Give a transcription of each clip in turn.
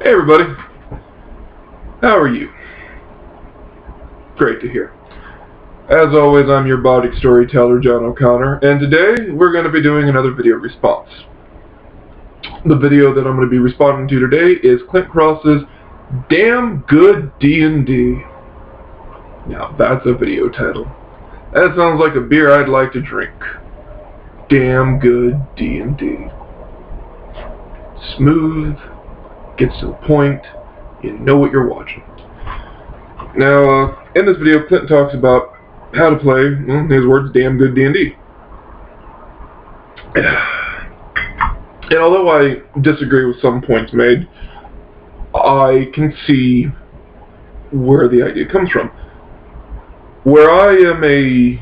Hey everybody, how are you? Great to hear. As always, I'm your body storyteller, John O'Connor, and today we're going to be doing another video response. The video that I'm going to be responding to today is Clint Krause's Damn Good D&D. Now that's a video title. That sounds like a beer I'd like to drink. Damn Good D&D. Smooth, gets to the point, you know what you're watching. Now, in this video, Clint talks about how to play, in his words, damn good D&D. And although I disagree with some points made, I can see where the idea comes from. Where I am a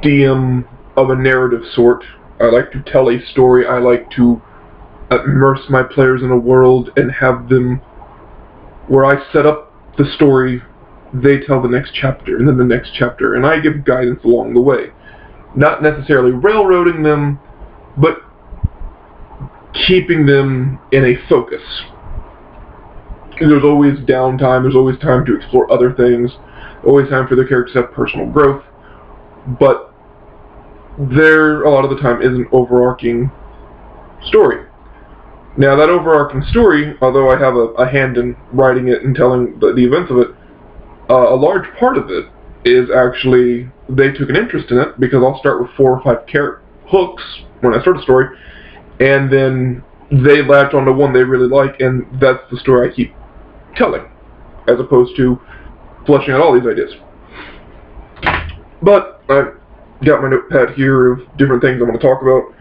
DM of a narrative sort, I like to tell a story, I like to immerse my players in a world and have them, where I set up the story, they tell the next chapter, and then the next chapter, and I give guidance along the way. Not necessarily railroading them, but keeping them in a focus. There's always downtime, there's always time to explore other things, always time for the characters to have personal growth, but there, a lot of the time, is an overarching story. Now, that overarching story, although I have a hand in writing it and telling the events of it, a large part of it is actually they took an interest in it, because I'll start with 4 or 5 hooks when I start a story, and then they latch onto one they really like, and that's the story I keep telling, as opposed to fleshing out all these ideas. But I've got my notepad here of different things I'm going to talk about.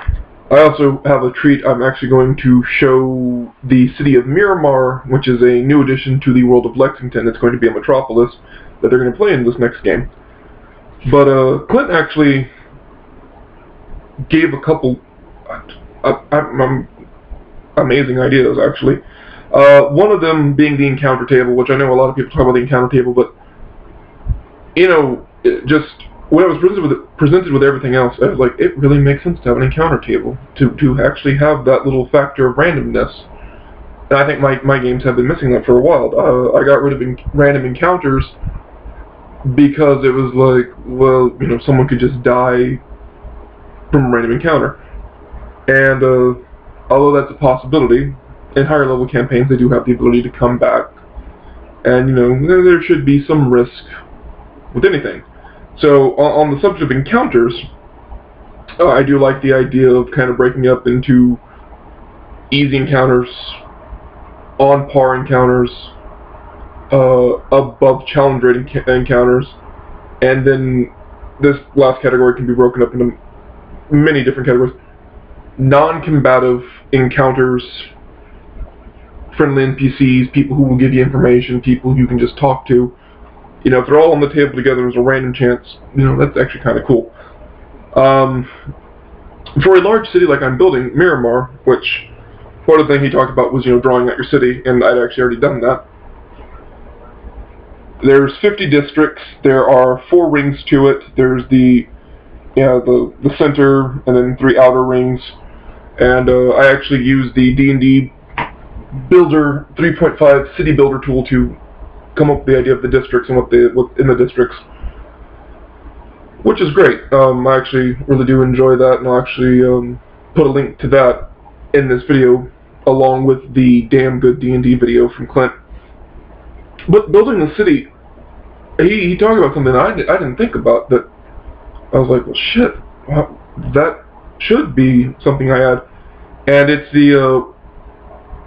I also have a treat. I'm actually going to show the city of Miramar, which is a new addition to the world of Lexington. It's going to be a metropolis that they're going to play in this next game. But Clint actually gave a couple amazing ideas, actually. One of them being the encounter table, which I know a lot of people talk about the encounter table, but, you know, just when I was presented with everything else, I was like, it really makes sense to have an encounter table, to actually have that little factor of randomness. And I think my games have been missing that for a while. I got rid of random encounters because it was like, well, you know, someone could just die from a random encounter. And although that's a possibility, in higher level campaigns they do have the ability to come back. And, you know, there should be some risk with anything. So, on the subject of encounters, I do like the idea of kind of breaking up into easy encounters, on par encounters, above challenge rating encounters, and then this last category can be broken up into many different categories. Non-combative encounters, friendly NPCs, people who will give you information, people you can just talk to. You know, if they're all on the table together, there's a random chance, you know, that's actually kind of cool. For a large city like I'm building, Miramar, which part of the thing he talked about was, you know, drawing out your city, and I'd actually already done that. There's 50 districts, there are 4 rings to it, there's the center, and then 3 outer rings, and I actually used the D&D Builder 3.5 City Builder tool to come up with the idea of the districts and what's in the districts, which is great. I actually really do enjoy that, and I'll actually put a link to that in this video along with the Damn Good D&D video from Clint. But building the city, he talked about something I didn't think about, that I was like, well shit, that should be something I add, and it's the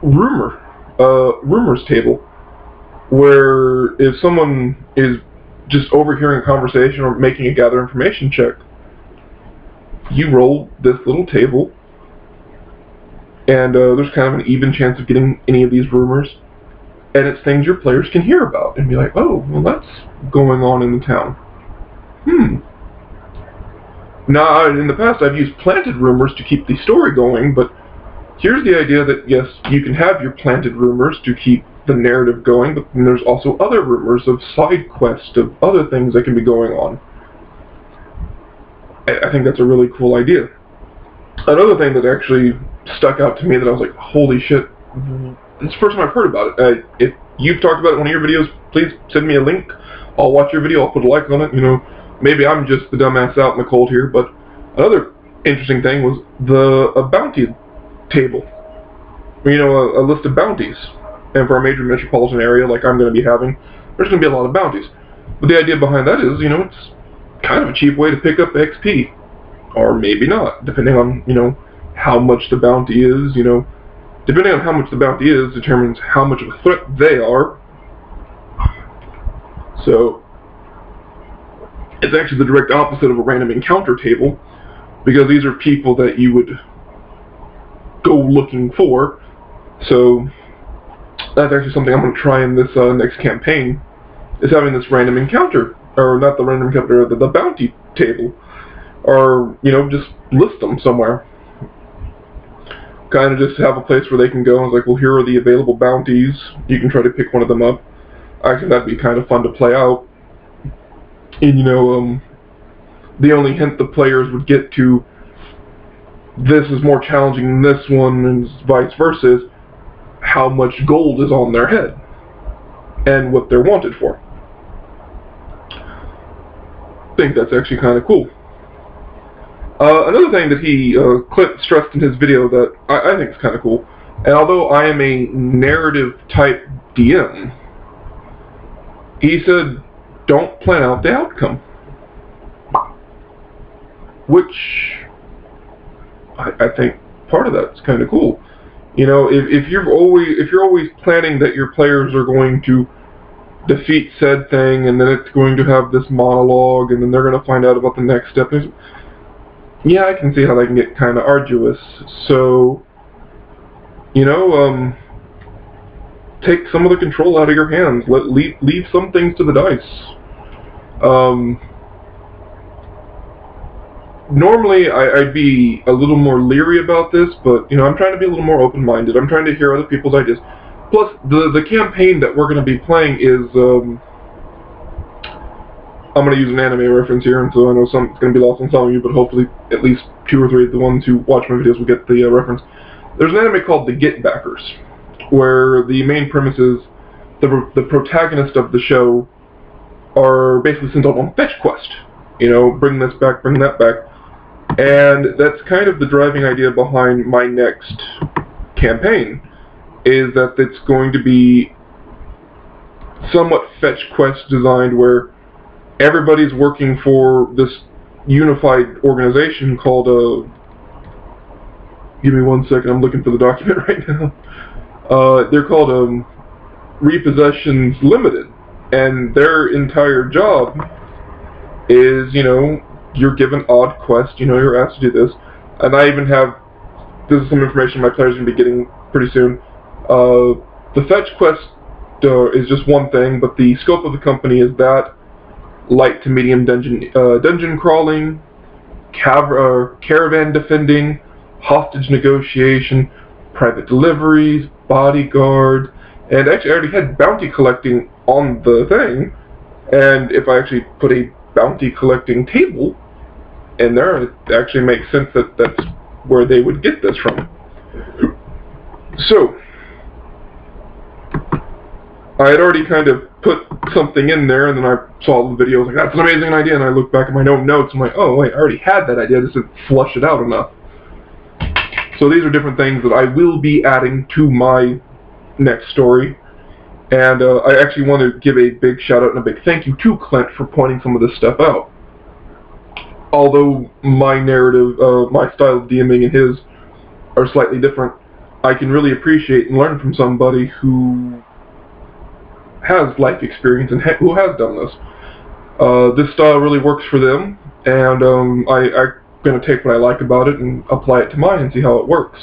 rumors table, where if someone is just overhearing a conversation or making a gather information check, you roll this little table, and there's kind of an even chance of getting any of these rumors, and it's things your players can hear about and be like, oh, well, that's going on in the town. Now, in the past I've used planted rumors to keep the story going, but here's the idea that, yes, you can have your planted rumors to keep the narrative going, but then there's also other rumors of side quests, of other things that can be going on. I think that's a really cool idea. Another thing that actually stuck out to me that I was like, holy shit, it's the first time I've heard about it. If you've talked about it in one of your videos, please send me a link. I'll watch your video, I'll put a like on it, you know. Maybe I'm just the dumbass out in the cold here, but another interesting thing was a bounty table. You know, a list of bounties. And for a major metropolitan area like I'm going to be having, there's going to be a lot of bounties. But the idea behind that is, you know, it's kind of a cheap way to pick up XP. Or maybe not, depending on, you know, how much the bounty is, you know. Depending on how much the bounty is determines how much of a threat they are. So, it's actually the direct opposite of a random encounter table, because these are people that you would go looking for. So, that's actually something I'm going to try in this next campaign, is having this random encounter, or not the random encounter, the bounty table, or, you know, just list them somewhere. Kind of just have a place where they can go, and it's like, well, here are the available bounties, you can try to pick one of them up. Actually, that'd be kind of fun to play out. And, you know, the only hint the players would get to this is more challenging than this one, and vice versa, is how much gold is on their head, and what they're wanted for. I think that's actually kind of cool. Another thing that Clint stressed in his video that I think is kind of cool, and although I am a narrative type DM, he said, don't plan out the outcome. Which, I think part of that's kind of cool. You know, if you're always planning that your players are going to defeat said thing, and then it's going to have this monologue, and then they're going to find out about the next step, yeah, I can see how that can get kind of arduous. So, you know, take some of the control out of your hands. Leave some things to the dice. Normally, I'd be a little more leery about this, but, you know, I'm trying to be a little more open-minded. I'm trying to hear other people's ideas. Plus, the campaign that we're going to be playing is, I'm going to use an anime reference here, and so I know it's going to be lost on some of you, but hopefully at least 2 or 3 of the ones who watch my videos will get the reference. There's an anime called The Get Backers, where the main premise is the protagonist of the show are basically sent on fetch quest. You know, bring this back, bring that back. And that's kind of the driving idea behind my next campaign, is that it's going to be somewhat fetch quest designed where everybody's working for this unified organization called, give me 1 second, I'm looking for the document right now. They're called Repossessions Limited, and their entire job is, you know, you're given odd quests, you know, you're asked to do this, and I even have, this is some information my players are going to be getting pretty soon. The fetch quest is just one thing, but the scope of the company is that light to medium dungeon crawling, caravan defending, hostage negotiation, private deliveries, bodyguard, and actually I already had bounty collecting on the thing, and if I actually put a bounty collecting table in there, it actually makes sense that that's where they would get this from. So, I had already kind of put something in there, and then I saw the video, I was like, that's an amazing idea, and I looked back at my notes, and I'm like, oh wait, I already had that idea, I just didn't flush it out enough. So these are different things that I will be adding to my next story, and I actually want to give a big shout out and a big thank you to Clint for pointing some of this stuff out. Although my narrative, my style of DMing and his are slightly different, I can really appreciate and learn from somebody who has life experience and who has done this. This style really works for them, and I'm going to take what I like about it and apply it to mine and see how it works.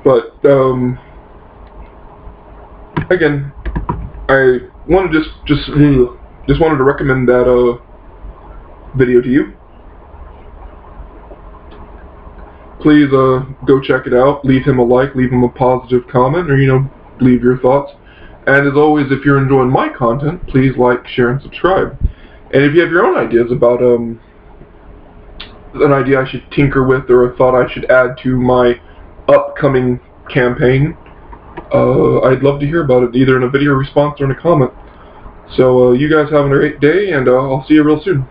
But again, I want to just wanted to recommend that video to you. Please go check it out. Leave him a like, leave him a positive comment, or, you know, leave your thoughts. And as always, if you're enjoying my content, please like, share, and subscribe. And if you have your own ideas about an idea I should tinker with or a thought I should add to my upcoming campaign, I'd love to hear about it, either in a video response or in a comment. So you guys have a great day, and I'll see you real soon.